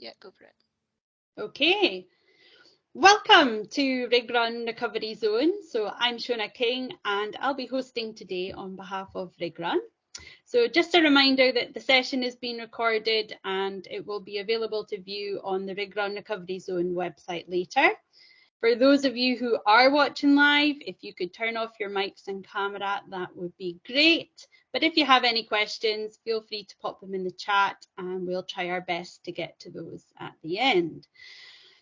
Yeah, go for it. Okay, welcome to Rig Run Recovery Zone. So I'm Shona King and I'll be hosting today on behalf of Rig Run. So just a reminder that the session is being recorded and it will be available to view on the Rig Run Recovery Zone website later. For those of you who are watching live, if you could turn off your mics and camera, that would be great. But if you have any questions, feel free to pop them in the chat and we'll try our best to get to those at the end.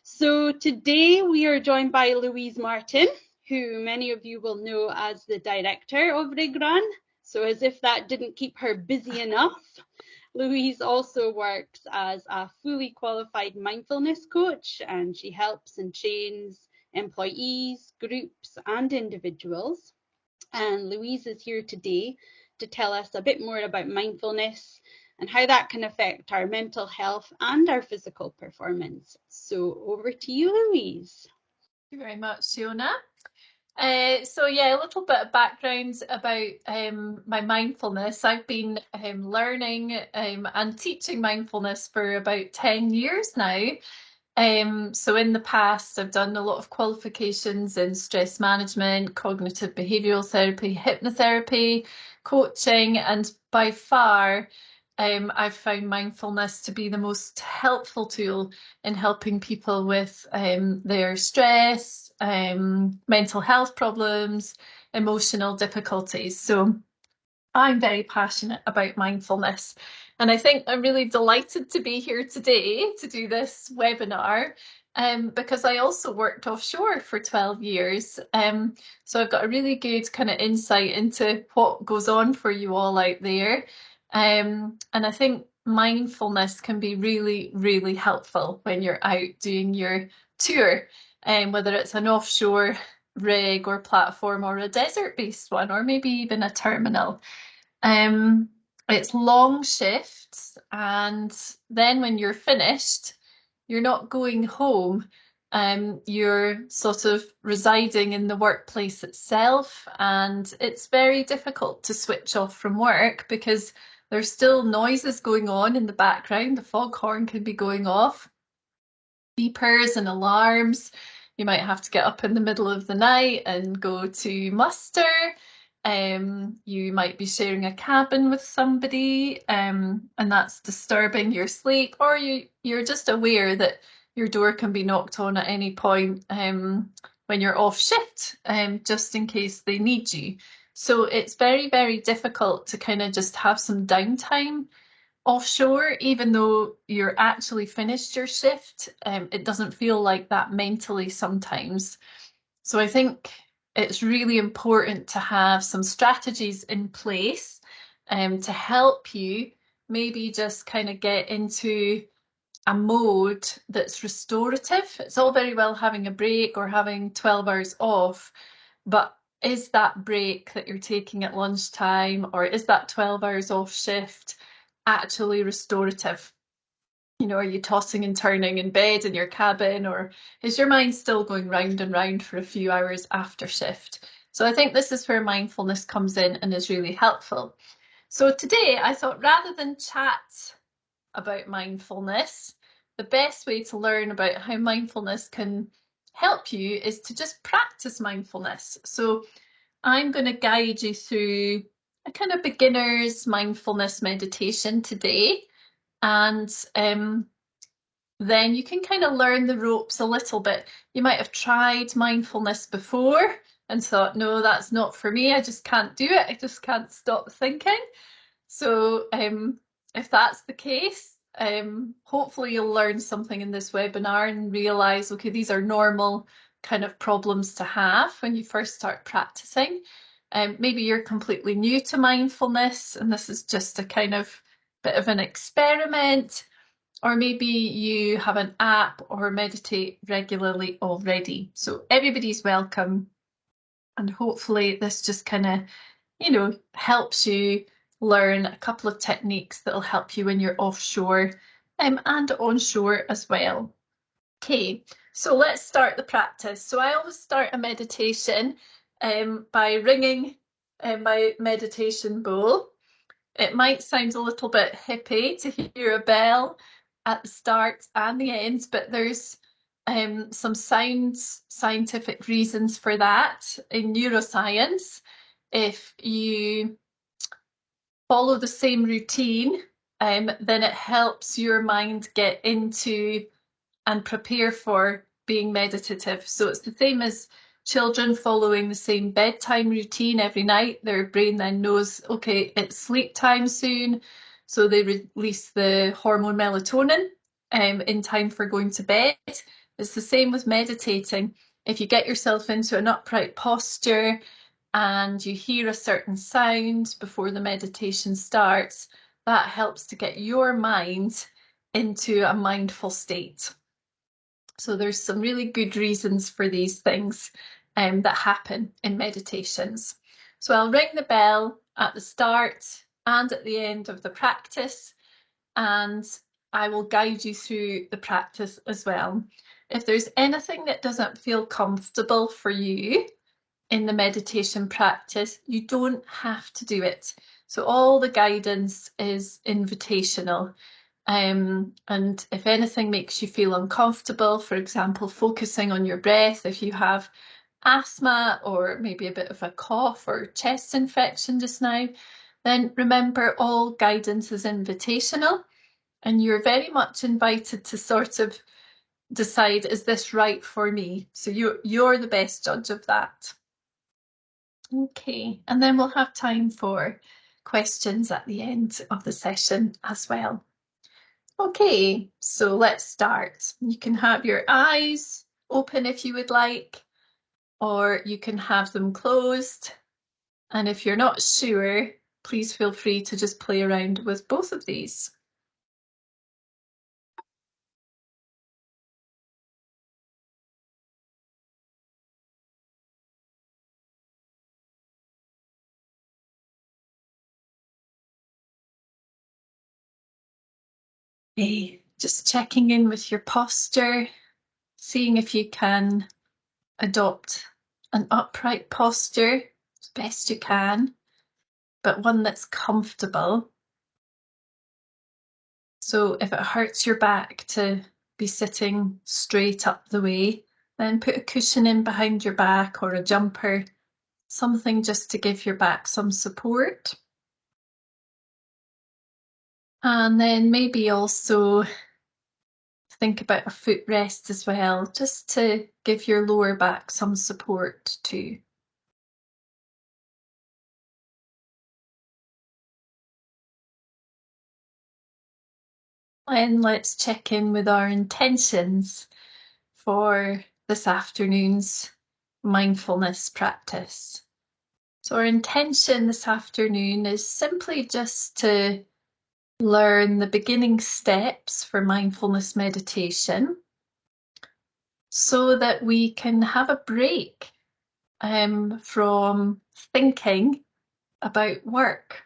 So today we are joined by Louise Martin, who many of you will know as the director of Rig Run. So as if that didn't keep her busy enough, Louise also works as a fully qualified mindfulness coach, and she helps and trains employees, groups and individuals. And Louise is here today to tell us a bit more about mindfulness and how that can affect our mental health and our physical performance. So over to you, Louise. Thank you very much, Fiona. So yeah, a little bit of background about my mindfulness. I've been learning and teaching mindfulness for about 10 years now. So in the past, I've done a lot of qualifications in stress management, cognitive behavioral therapy, hypnotherapy, coaching, and by far, I've found mindfulness to be the most helpful tool in helping people with their stress, mental health problems, emotional difficulties. So I'm very passionate about mindfulness. And I think I'm really delighted to be here today to do this webinar because I also worked offshore for 12 years. So I've got a really good kind of insight into what goes on for you all out there. And I think mindfulness can be really, really helpful when you're out doing your tour, whether it's an offshore rig or platform or a desert-based one, or maybe even a terminal. It's long shifts, and then when you're finished, you're not going home. You're sort of residing in the workplace itself, and it's very difficult to switch off from work because there's still noises going on in the background. The foghorn can be going off, beepers and alarms. You might have to get up in the middle of the night and go to muster. You might be sharing a cabin with somebody, and that's disturbing your sleep, or you're just aware that your door can be knocked on at any point when you're off shift, just in case they need you. So it's very, very difficult to kind of just have some downtime offshore, even though you're actually finished your shift. It doesn't feel like that mentally sometimes. So I think it's really important to have some strategies in place to help you maybe just kind of get into a mode that's restorative. It's all very well having a break or having 12 hours off, but is that break that you're taking at lunchtime, or is that 12 hours off shift actually restorative? You know, are you tossing and turning in bed in your cabin, or is your mind still going round and round for a few hours after shift? So I think this is where mindfulness comes in and is really helpful. So today I thought, rather than chat about mindfulness, the best way to learn about how mindfulness can help you is to just practice mindfulness. So I'm going to guide you through a kind of beginner's mindfulness meditation today. And then you can kind of learn the ropes a little bit. You might have tried mindfulness before and thought, no, that's not for me. I just can't do it. I just can't stop thinking. So if that's the case, hopefully you'll learn something in this webinar and realize, okay, these are normal kind of problems to have when you first start practicing. Maybe you're completely new to mindfulness and this is just a kind of bit of an experiment, or maybe you have an app or meditate regularly already. So everybody's welcome, and hopefully this just kind of, you know, helps you learn a couple of techniques that'll help you when you're offshore and onshore as well. Okay, so let's start the practice. So I always start a meditation by ringing my meditation bowl. It might sound a little bit hippie to hear a bell, at the start and the end, but there's some scientific reasons for that in neuroscience. If you follow the same routine, then it helps your mind get into and prepare for being meditative. So it's the same as children following the same bedtime routine every night. Their brain then knows, okay, it's sleep time soon. So they release the hormone melatonin in time for going to bed. It's the same with meditating. If you get yourself into an upright posture and you hear a certain sound before the meditation starts, that helps to get your mind into a mindful state. So there's some really good reasons for these things that happen in meditations. So I'll ring the bell at the start and at the end of the practice, and I will guide you through the practice as well. If there's anything that doesn't feel comfortable for you in the meditation practice, you don't have to do it. So all the guidance is invitational. And if anything makes you feel uncomfortable, for example, focusing on your breath, if you have asthma or maybe a bit of a cough or chest infection just now, then remember all guidance is invitational and you're very much invited to sort of decide, is this right for me? So you're the best judge of that. Okay, and then we'll have time for questions at the end of the session as well. Okay, so let's start. You can have your eyes open if you would like, or you can have them closed. And if you're not sure, please feel free to just play around with both of these. Okay, just checking in with your posture, seeing if you can adopt an upright posture as best you can, but one that's comfortable. So if it hurts your back to be sitting straight up the way, then put a cushion in behind your back or a jumper, something just to give your back some support. And then maybe also think about a footrest as well, just to give your lower back some support too. And let's check in with our intentions for this afternoon's mindfulness practice. So our intention this afternoon is simply just to learn the beginning steps for mindfulness meditation so that we can have a break from thinking about work.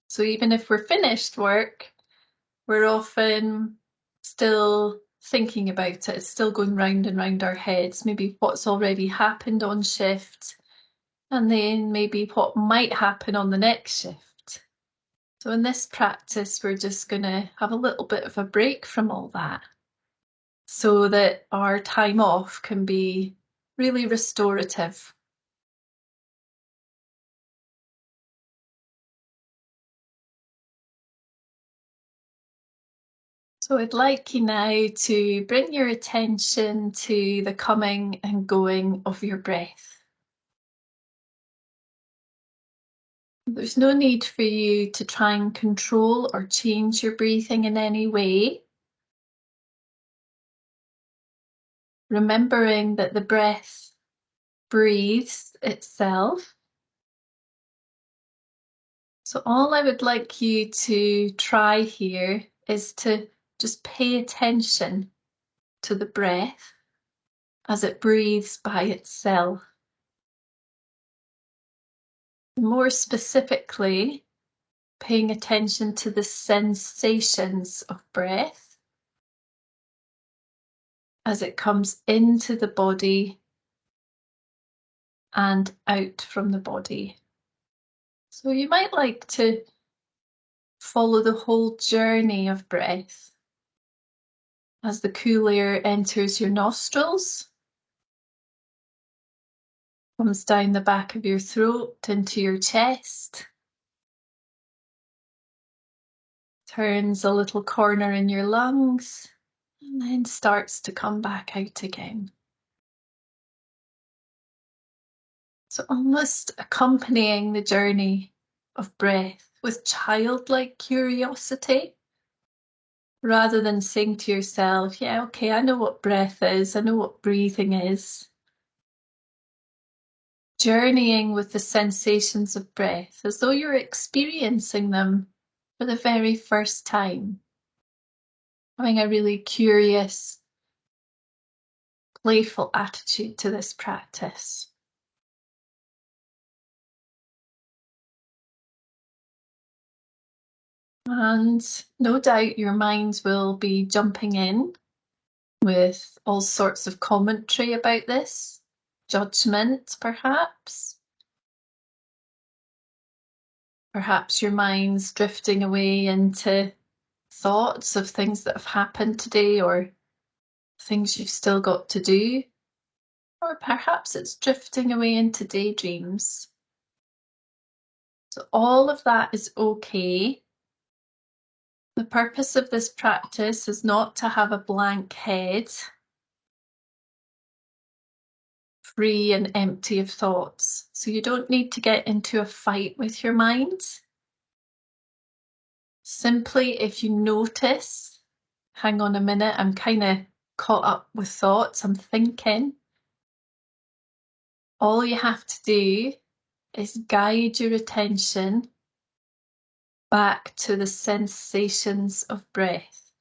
So even if we're finished work, we're often still thinking about it. It's still going round and round our heads, maybe what's already happened on shift, and then maybe what might happen on the next shift. So in this practice, we're just going to have a little bit of a break from all that so that our time off can be really restorative. So I'd like you now to bring your attention to the coming and going of your breath. There's no need for you to try and control or change your breathing in any way. Remembering that the breath breathes itself. So all I would like you to try here is to just pay attention to the breath as it breathes by itself. More specifically, paying attention to the sensations of breath as it comes into the body and out from the body. So you might like to follow the whole journey of breath, as the cool air enters your nostrils, comes down the back of your throat into your chest, turns a little corner in your lungs, and then starts to come back out again. So almost accompanying the journey of breath with childlike curiosity, rather than saying to yourself, yeah, okay, I know what breath is, I know what breathing is. Journeying with the sensations of breath as though you're experiencing them for the very first time. Having a really curious, playful attitude to this practice. And no doubt your minds will be jumping in with all sorts of commentary about this, judgment perhaps. Perhaps your mind's drifting away into thoughts of things that have happened today or things you've still got to do. Or perhaps it's drifting away into daydreams. So all of that is okay. The purpose of this practice is not to have a blank head, free and empty of thoughts. So you don't need to get into a fight with your mind. Simply, if you notice, hang on a minute, I'm kind of caught up with thoughts, I'm thinking. All you have to do is guide your attention back to the sensations of breath.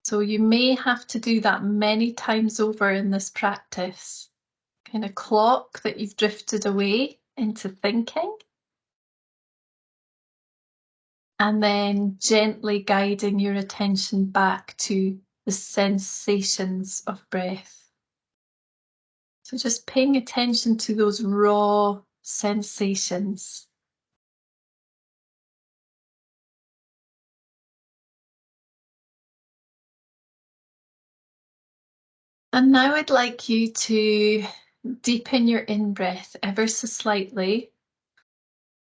So you may have to do that many times over in this practice. Kind of clock that you've drifted away into thinking. And then gently guiding your attention back to the sensations of breath. So just paying attention to those raw sensations. And now I'd like you to deepen your in-breath ever so slightly.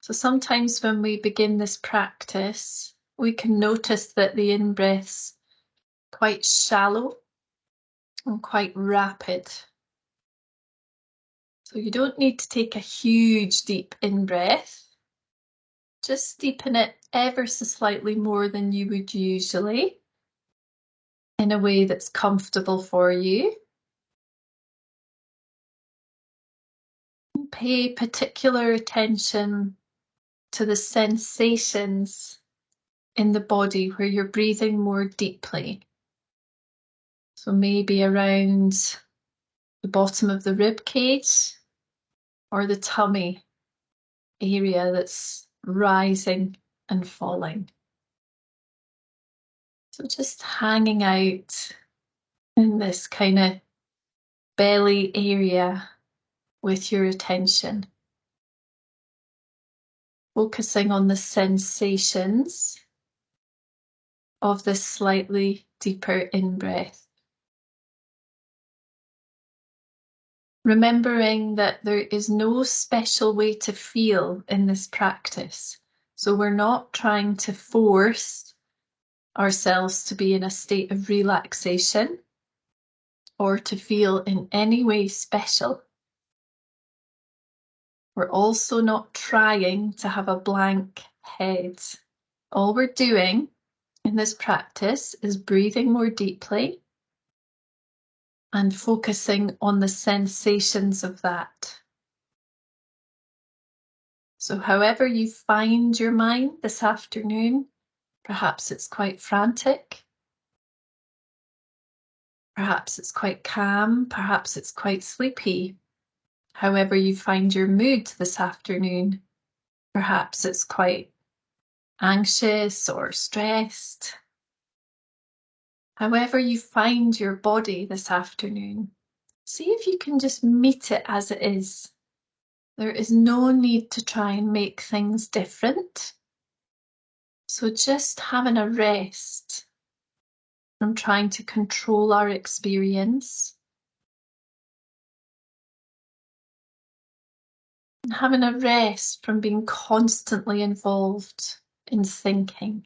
So sometimes when we begin this practice, we can notice that the in-breath's quite shallow and quite rapid. So you don't need to take a huge deep in-breath. Just deepen it ever so slightly more than you would usually, in a way that's comfortable for you. Pay particular attention to the sensations in the body where you're breathing more deeply. So maybe around the bottom of the rib cage or the tummy area that's rising and falling. So just hanging out in this kind of belly area with your attention. Focusing on the sensations of this slightly deeper in-breath. Remembering that there is no special way to feel in this practice. So we're not trying to force ourselves to be in a state of relaxation or to feel in any way special. We're also not trying to have a blank head. All we're doing in this practice is breathing more deeply and focusing on the sensations of that. So however you find your mind this afternoon, perhaps it's quite frantic, perhaps it's quite calm, perhaps it's quite sleepy. However you find your mood this afternoon, perhaps it's quite anxious or stressed. However you find your body this afternoon, see if you can just meet it as it is. There is no need to try and make things different. So just having a rest from trying to control our experience, and having a rest from being constantly involved in thinking.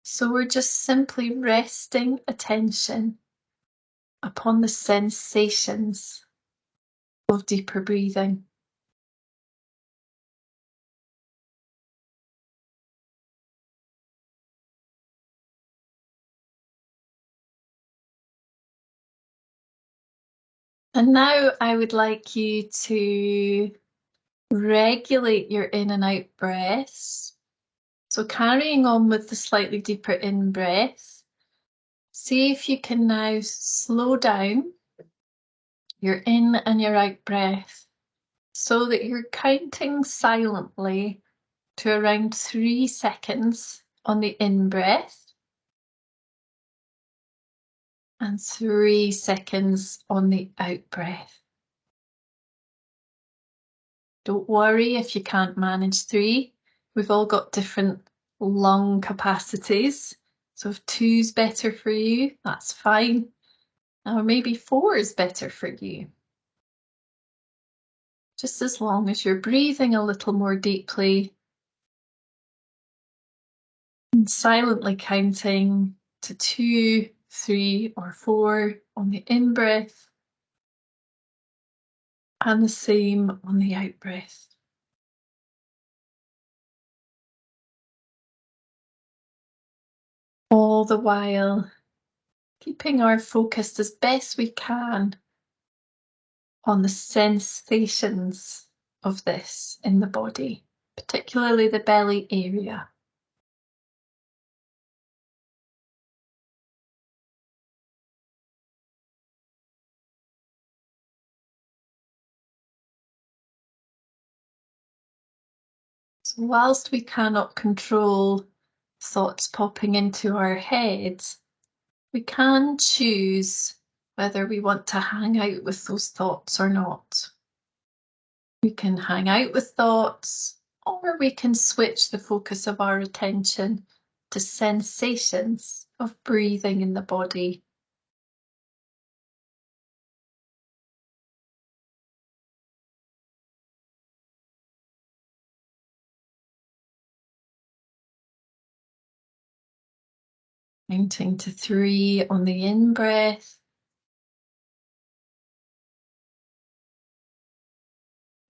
So we're just simply resting attention upon the sensations of deeper breathing. And now I would like you to regulate your in and out breaths. So carrying on with the slightly deeper in breath, see if you can now slow down your in and your out breath so that you're counting silently to around 3 seconds on the in breath and 3 seconds on the out breath. Don't worry if you can't manage 3. We've all got different lung capacities. So if 2's better for you, that's fine. Or maybe 4 is better for you. Just as long as you're breathing a little more deeply and silently counting to 2, 3, or 4 on the in breath and the same on the out breath. All the while keeping our focus as best we can on the sensations of this in the body, particularly the belly area. So whilst we cannot control thoughts popping into our heads, we can choose whether we want to hang out with those thoughts or not. We can hang out with thoughts, or we can switch the focus of our attention to sensations of breathing in the body. Counting to 3 on the in breath.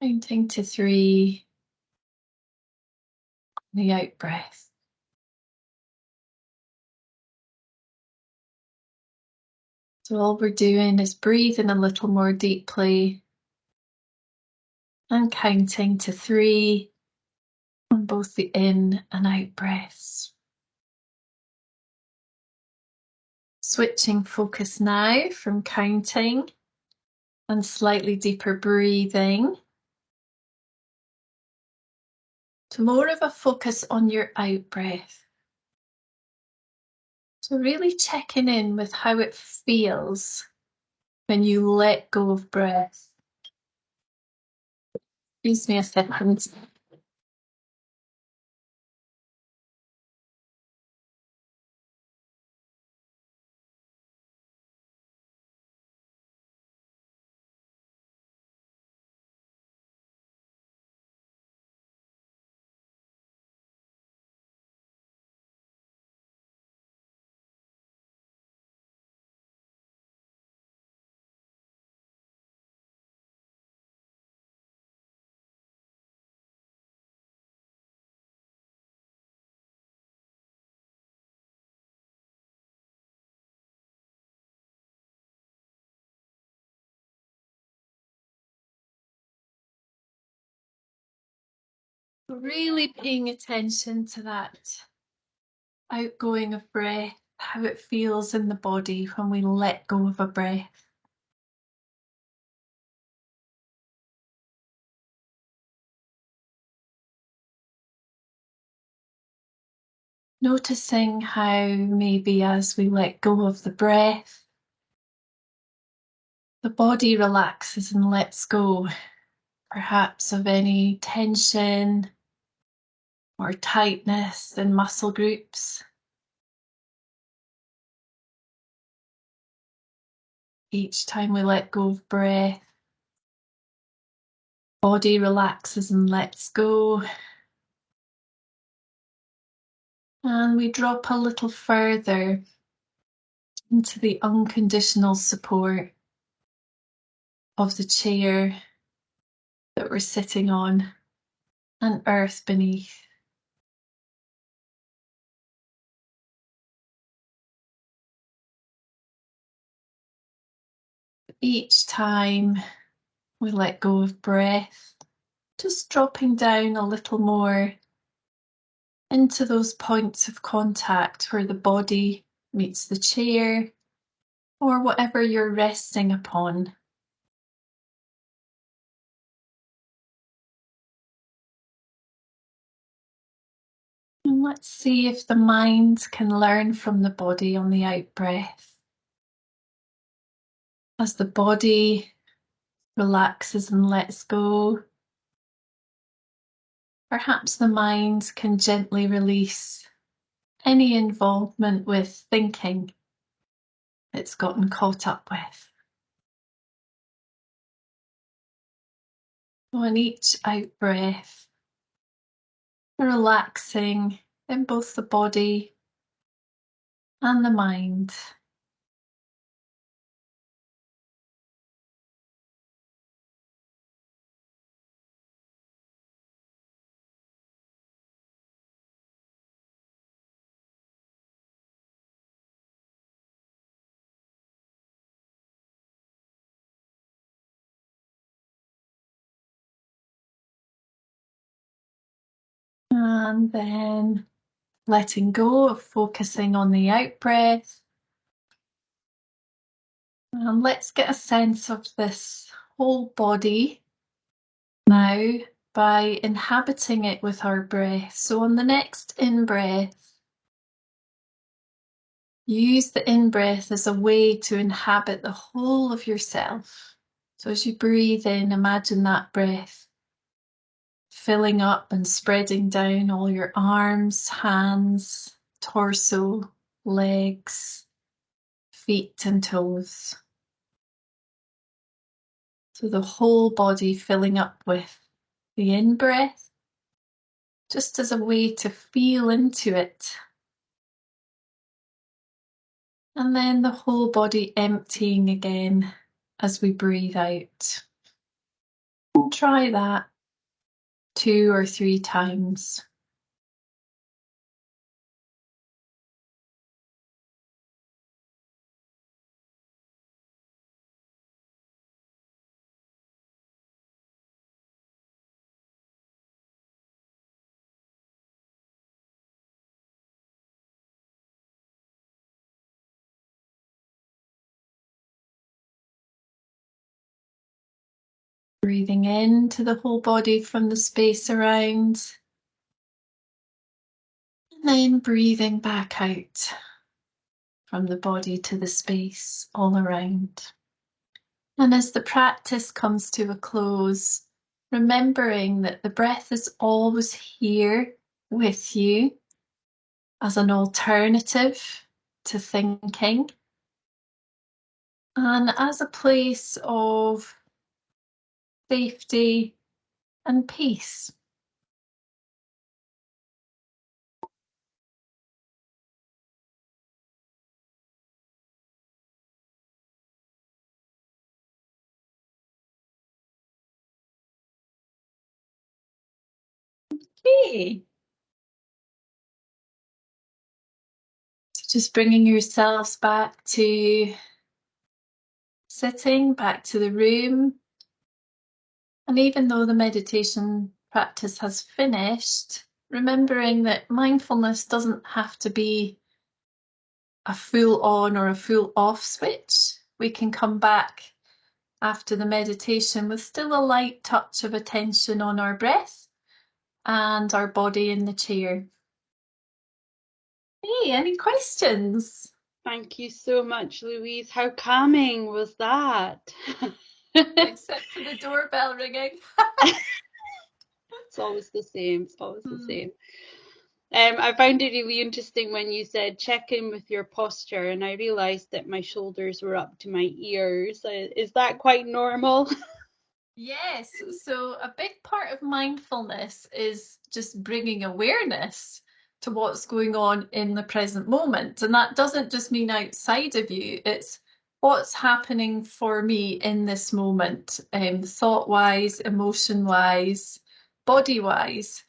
Counting to 3 on the out breath. So all we're doing is breathing a little more deeply and counting to 3 on both the in and out breaths. Switching focus now from counting and slightly deeper breathing to more of a focus on your out breath. So really checking in with how it feels when you let go of breath. Excuse me a second. Really paying attention to that outgoing of breath, how it feels in the body when we let go of a breath. Noticing how maybe as we let go of the breath, the body relaxes and lets go, perhaps of any tension or tightness in muscle groups. Each time we let go of breath, body relaxes and lets go. And we drop a little further into the unconditional support of the chair that we're sitting on and earth beneath. Each time we let go of breath, just dropping down a little more into those points of contact where the body meets the chair or whatever you're resting upon. And let's see if the mind can learn from the body on the out breath. As the body relaxes and lets go, perhaps the mind can gently release any involvement with thinking it's gotten caught up with. On each out breath, relaxing in both the body and the mind. And then letting go of focusing on the out breath. And let's get a sense of this whole body now by inhabiting it with our breath. So on the next in-breath, use the in-breath as a way to inhabit the whole of yourself. So as you breathe in, imagine that breath filling up and spreading down all your arms, hands, torso, legs, feet and toes. So the whole body filling up with the in-breath, just as a way to feel into it. And then the whole body emptying again as we breathe out. And try that 2 or 3 times. Breathing into the whole body from the space around. And then breathing back out from the body to the space all around. And as the practice comes to a close, remembering that the breath is always here with you as an alternative to thinking and as a place of safety and peace. Okay. So just bringing yourselves back to sitting, back to the room. And even though the meditation practice has finished, remembering that mindfulness doesn't have to be a full on or a full off switch. We can come back after the meditation with still a light touch of attention on our breath and our body in the chair. Hey, any questions? Thank you so much, Louise. How calming was that? Except for the doorbell ringing. It's always the same. It's always the same. I found it really interesting when you said check in with your posture, and I realized that my shoulders were up to my ears. Is that quite normal? Yes, so a big part of mindfulness is just bringing awareness to what's going on in the present moment. And that doesn't just mean outside of you, it's what's happening for me in this moment, thought-wise, emotion-wise, body-wise.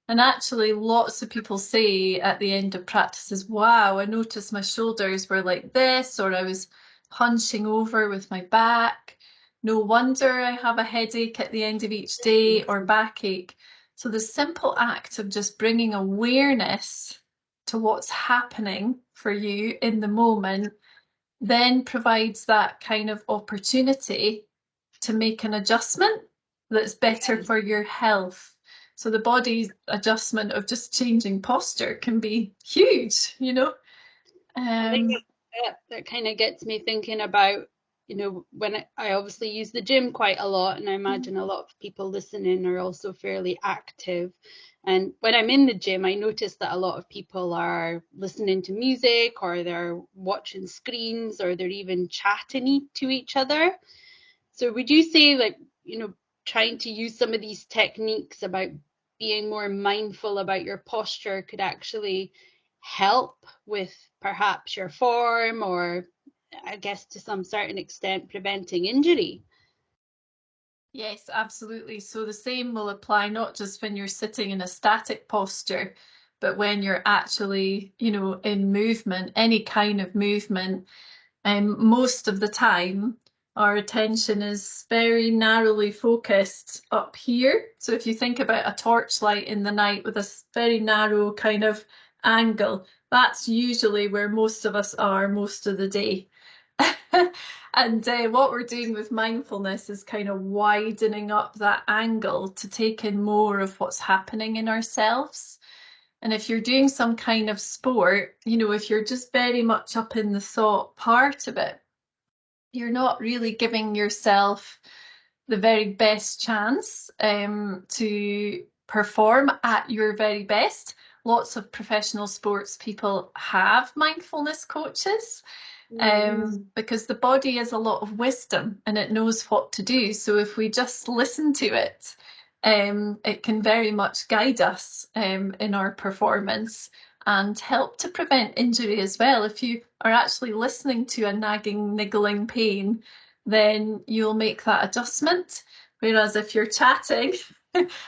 And actually, lots of people say at the end of practices, wow, I noticed my shoulders were like this, or I was hunching over with my back. No wonder I have a headache at the end of each day or backache. So the simple act of just bringing awareness to what's happening for you in the moment then provides that kind of opportunity to make an adjustment that's better Yes. for your health. So the body's adjustment of just changing posture can be huge, you know? I think Um, that kind of gets me thinking about, when I obviously use the gym quite a lot, and I imagine a lot of people listening are also fairly active. And when I'm in the gym, I notice that a lot of people are listening to music, or they're watching screens, or they're even chatting to each other. So would you say, like, trying to use some of these techniques about being more mindful about your posture could actually help with perhaps your form, or I guess to some certain extent preventing injury? Yes, absolutely. So the same will apply not just when you're sitting in a static posture, but when you're actually, in movement, any kind of movement. Most of the time, our attention is very narrowly focused up here. So if you think about a torchlight in the night with a very narrow kind of angle, that's usually where most of us are most of the day. And what we're doing with mindfulness is kind of widening up that angle to take in more of what's happening in ourselves. And if you're doing some kind of sport, if you're just very much up in the thought part of it, you're not really giving yourself the very best chance to perform at your very best. Lots of professional sports people have mindfulness coaches Mm, because the body has a lot of wisdom and it knows what to do. So if we just listen to it, it can very much guide us in our performance and help to prevent injury as well. If you are actually listening to a nagging, niggling pain, then you'll make that adjustment. Whereas if you're chatting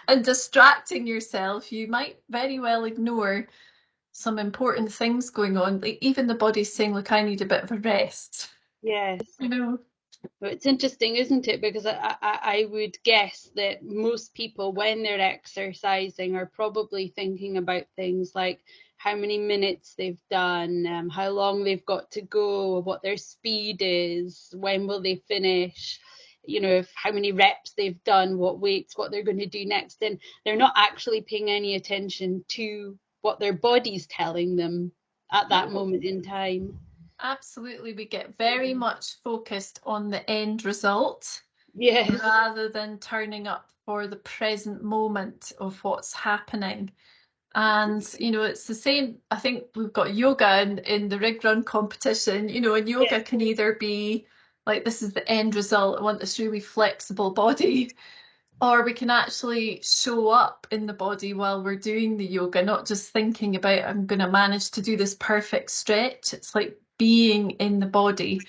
and distracting yourself, you might very well ignore some important things going on. Like even the body's saying, look, I need a bit of a rest. yes. You know, Well, it's interesting, isn't it? Because I would guess that most people, when they're exercising, are probably thinking about things like how many minutes they've done, how long they've got to go, what their speed is, when will they finish, if how many reps they've done, what weights, what they're going to do next. And they're not actually paying any attention to what their body's telling them at that no, moment in time. absolutely. We get very much focused on the end result Yes. rather than turning up for the present moment of what's happening. And, it's the same. I think we've got yoga in the rig run competition, and Yeah. yoga can either be like, this is the end result. I want this really flexible body. Or we can actually show up in the body while we're doing the yoga, not just thinking about, I'm going to manage to do this perfect stretch. It's like being in the body.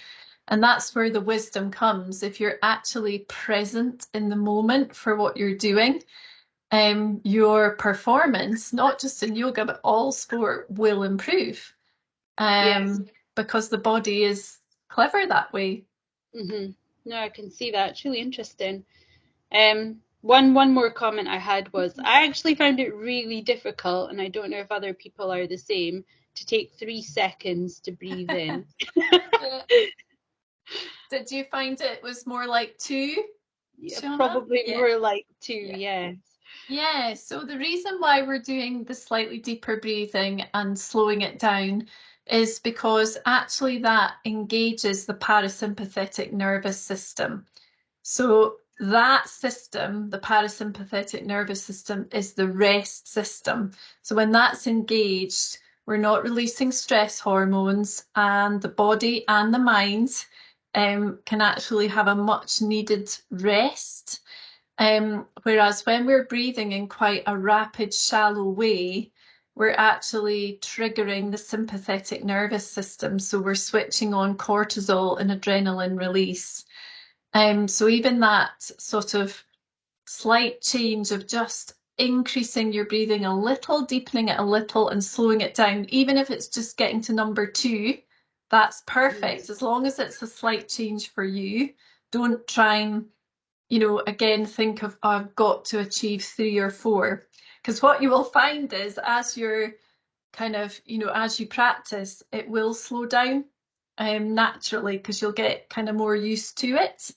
And that's where the wisdom comes. If you're actually present in the moment for what you're doing, your performance, not just in yoga, but all sport, will improve Yes. because the body is clever that way. No, I can see that. It's really interesting. One more comment I had was I actually found it really difficult, and I don't know if other people are the same, to take 3 seconds to breathe in. Yeah. Did you find it was more like two, Yeah, Shona? probably Yeah. more like two, Yeah. yes. Yeah, so the reason why we're doing the slightly deeper breathing and slowing it down is because actually that engages the parasympathetic nervous system. So that system, the parasympathetic nervous system, is the rest system. So when that's engaged, we're not releasing stress hormones, and the body and the mind can actually have a much needed rest. Whereas when we're breathing in quite a rapid, shallow way, we're actually triggering the sympathetic nervous system. So we're switching on cortisol and adrenaline release. So even that sort of slight change of just increasing your breathing a little, deepening it a little, and slowing it down, even if it's just getting to number 2, that's perfect. As long as it's a slight change for you, don't try and, again, think of, oh, I've got to achieve 3 or 4. Because what you will find is as you're kind of, as you practice, it will slow down naturally, because you'll get kind of more used to it.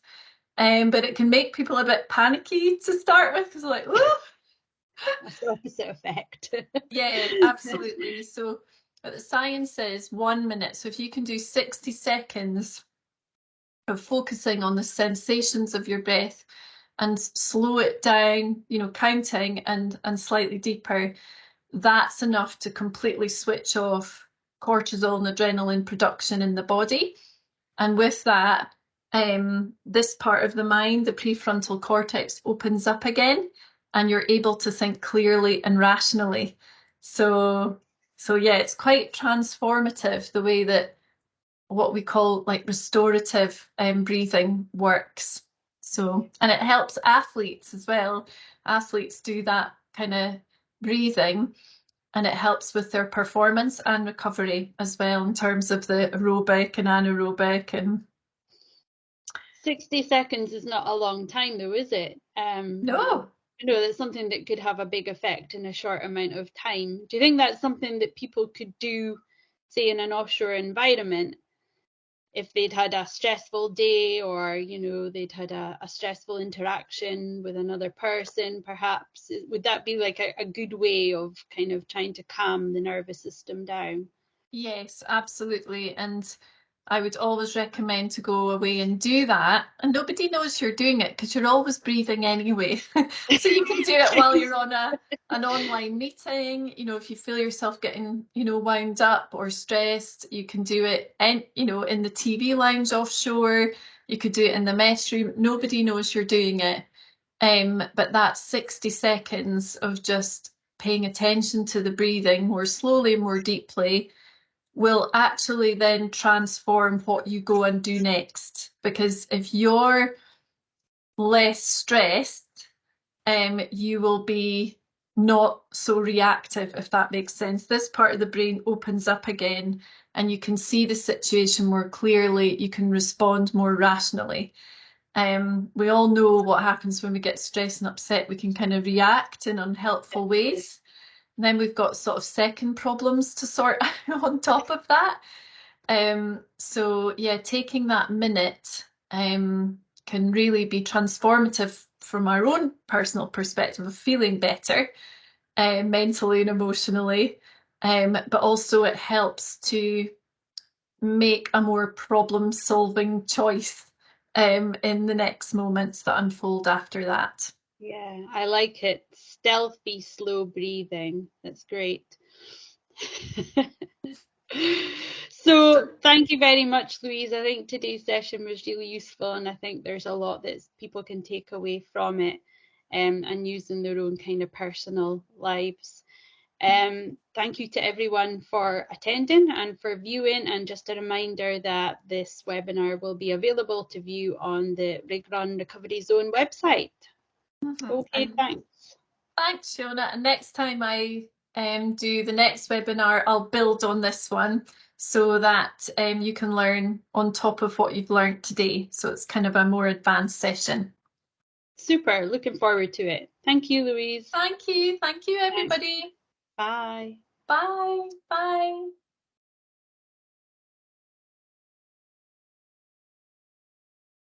But it can make people a bit panicky to start with, because like, oh, That's the opposite effect. yeah, absolutely. So, but the science says 1 minute. So if you can do 60 seconds of focusing on the sensations of your breath and slow it down, counting and slightly deeper, that's enough to completely switch off cortisol and adrenaline production in the body. And with that, this part of the mind, the prefrontal cortex, opens up again, and you're able to think clearly and rationally. So yeah, it's quite transformative, the way that what we call like restorative breathing works. So, and it helps athletes as well. Athletes do that kind of breathing, and it helps with their performance and recovery as well, in terms of the aerobic and anaerobic. And 60 seconds is not a long time though, is it? no, That's something that could have a big effect in a short amount of time. Do you think that's something that people could do, say, in an offshore environment, if they'd had a stressful day, or they'd had a stressful interaction with another person, perhaps? Would that be like a good way of kind of trying to calm the nervous system down? yes, absolutely. And I would always recommend to go away and do that. And nobody knows you're doing it, because you're always breathing anyway. So you can do it while you're on an online meeting. If you feel yourself getting, wound up or stressed, you can do it in the TV lounge offshore. You could do it in the mess room. Nobody knows you're doing it. But that 60 seconds of just paying attention to the breathing more slowly, more deeply, will actually then transform what you go and do next. Because if you're less stressed, you will be not so reactive, if that makes sense. This part of the brain opens up again, and you can see the situation more clearly. You can respond more rationally. We all know what happens when we get stressed and upset. We can kind of react in unhelpful ways. And then we've got sort of second problems to sort out on top of that. So yeah, taking that minute can really be transformative from our own personal perspective of feeling better, mentally and emotionally. But also it helps to make a more problem-solving choice in the next moments that unfold after that. Yeah, I like it. Stealthy, slow breathing. That's great. So thank you very much, Louise. I think today's session was really useful, and I think there's a lot that people can take away from it, and use in their own kind of personal lives. Thank you to everyone for attending and for viewing, and just a reminder that this webinar will be available to view on the Rig Run Recovery Zone website. Okay, And thanks. thanks, Fiona. And next time I do the next webinar, I'll build on this one, so that you can learn on top of what you've learned today. So it's kind of a more advanced session. Super, looking forward to it. Thank you, Louise. Thank you. Thank you, Thanks. everybody. Bye. Bye. Bye.